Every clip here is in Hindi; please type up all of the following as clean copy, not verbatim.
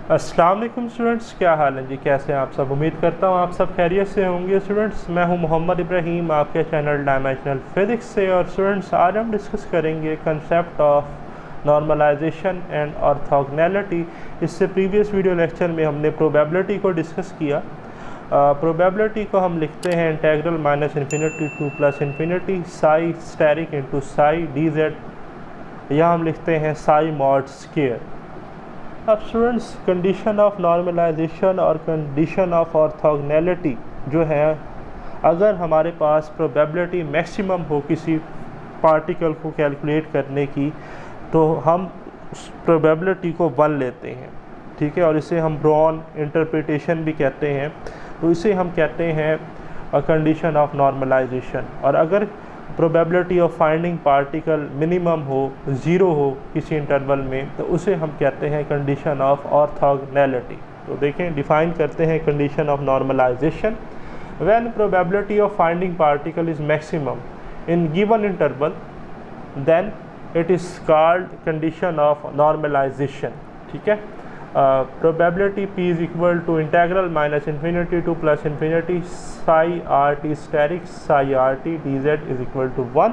अस्सलाम वालेकुम स्टूडेंट्स, क्या हाल है जी? कैसे हैं आप सब? उम्मीद करता हूँ आप सब खैरियत से होंगे। स्टूडेंट्स, मैं हूँ मोहम्मद इब्राहिम आपके चैनल डायमेंशनल फिज़िक्स से। और स्टूडेंट्स, आज हम डिस्कस करेंगे concept of normalisation and orthogonality. इससे प्रीवियस वीडियो लेक्चर में हमने प्रोबेबिलिटी को डिस्कस किया। प्रोबेबिलिटी को हम लिखते हैं integral minus infinity to plus infinity psi asterisk into psi D Z, या हम लिखते हैं साई मॉड स्क्वायर। अब स्टूडेंट्स, कंडीशन ऑफ नॉर्मलाइजेशन और कंडीशन ऑफ ऑर्थोगोनैलिटी जो है, अगर हमारे पास प्रोबेबिलिटी मैक्सिमम हो किसी पार्टिकल को कैलकुलेट करने की, तो हम उस प्रोबेबिलिटी को 1 लेते हैं, ठीक है। और इसे हम ब्रॉन इंटरप्रिटेशन भी कहते हैं। तो इसे हम कहते हैं कंडीशन ऑफ नॉर्मलाइजेशन। और अगर probability of finding particle minimum हो, 0 हो किसी इंटरवल में, तो उसे हम कहते हैं कंडीशन ऑफ ऑर्थोगोनैलिटी। तो देखें, डिफाइन करते हैं condition of normalisation. When probability of finding particle is maximum in given interval, then it is called condition of normalisation, ठीक है। Probability P is equal to integral minus infinity to plus infinity psi R T asterisk psi R T D Z is equal to 1,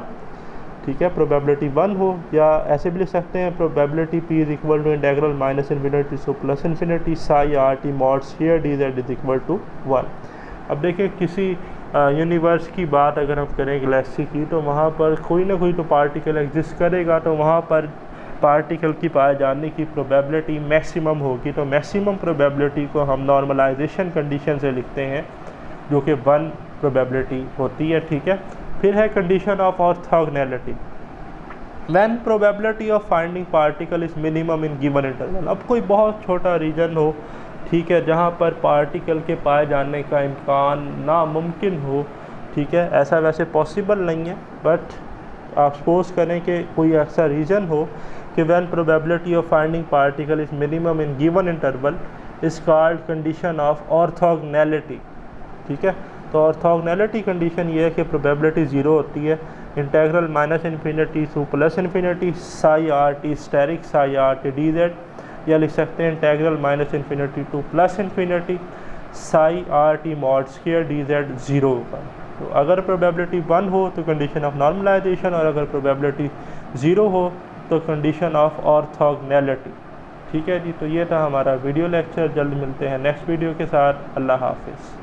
ठीक है। प्रोबेबिलिटी 1 हो, या ऐसे भी लिख सकते हैं probability P is equal to integral minus infinity to plus infinity psi R T mod square D Z is equal to 1। अब देखिए, किसी यूनिवर्स की बात अगर हम करें गैलेक्सी की, तो वहाँ पर कोई ना कोई तो पार्टिकल एग्जिस्ट करेगा, तो वहाँ पर पार्टिकल की पाए जाने की प्रोबेबिलिटी मैक्सिमम होगी। तो मैक्सिमम प्रोबेबिलिटी को हम नॉर्मलाइजेशन कंडीशन से लिखते हैं, जो कि 1 प्रोबेबिलिटी होती है, ठीक है। फिर है condition of orthogonality. When probability of finding particle is minimum in given interval. अब कोई बहुत छोटा रीजन हो, ठीक है, जहाँ पर पार्टिकल के पाए जाने का इम्कान नामुमकिन हो, ठीक है। ऐसा वैसे पॉसिबल नहीं है, बट आप सपोज करें कि कोई ऐसा रीजन हो कि when probability of finding particle is minimum in given interval is called condition of orthogonality, ठीक है। तो ऑर्थोगोनैलिटी कंडीशन ये है कि प्रोबेबिलिटी 0 होती है। Integral minus infinity to plus infinity psi R T asterisk psi R T D Z, या लिख सकते हैं integral minus infinity to plus infinity psi R T mod square D Z 0 होगा। तो अगर प्रोबेबिलिटी 1 हो तो कंडीशन ऑफ नॉर्मलाइजेशन, और अगर प्रोबेबिलिटी 0 हो तो कंडीशन ऑफ ऑर्थोगोनैलिटी, ठीक है जी। तो ये था हमारा वीडियो लेक्चर। जल्द मिलते हैं नेक्स्ट वीडियो के साथ। अल्लाह हाफिज़।